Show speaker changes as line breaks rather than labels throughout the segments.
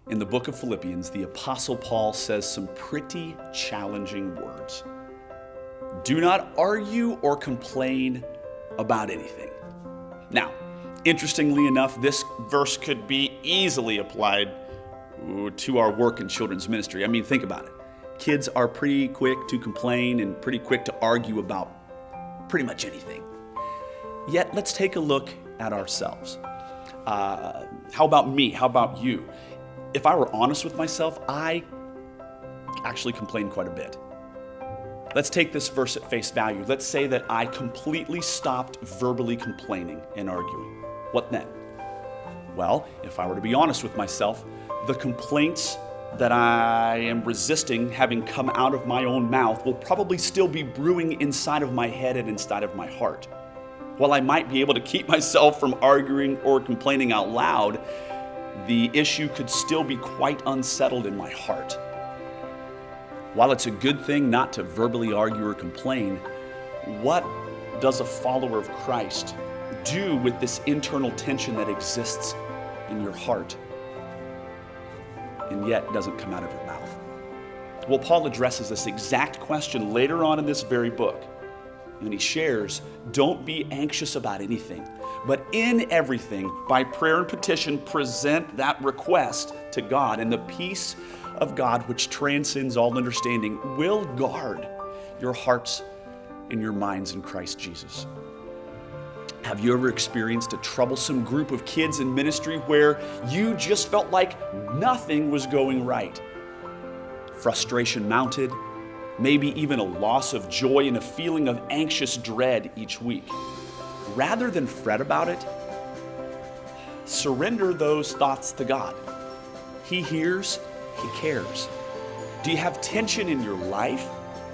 In the book of Philippians, the Apostle Paul says some pretty challenging words. Do not argue or complain about anything. Now, interestingly enough, this verse could be easily applied to our work in children's ministry. I mean, think about it. Kids are pretty quick to complain and pretty quick to argue about pretty much anything. Yet, let's take a look at ourselves. How about me? How about you? If I were honest with myself, I actually complain quite a bit. Let's take this verse at face value. Let's say that I completely stopped verbally complaining and arguing. What then? Well, if I were to be honest with myself, the complaints that I am resisting having come out of my own mouth will probably still be brewing inside of my head and inside of my heart. While I might be able to keep myself from arguing or complaining out loud, the issue could still be quite unsettled in my heart. While it's a good thing not to verbally argue or complain, what does a follower of Christ do with this internal tension that exists in your heart and yet doesn't come out of your mouth? Well, Paul addresses this exact question later on in this very book. And he shares, don't be anxious about anything, but in everything, by prayer and petition, present that request to God, and the peace of God, which transcends all understanding, will guard your hearts and your minds in Christ Jesus. Have you ever experienced a troublesome group of kids in ministry where you just felt like nothing was going right? Frustration mounted, maybe even a loss of joy and a feeling of anxious dread each week. Rather than fret about it, surrender those thoughts to God. He hears, He cares. Do you have tension in your life?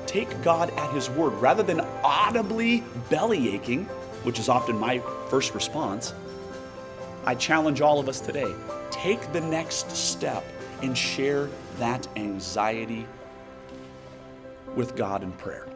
Take God at His word. Rather than audibly belly aching, which is often my first response, I challenge all of us today, take the next step and share that anxiety with God in prayer.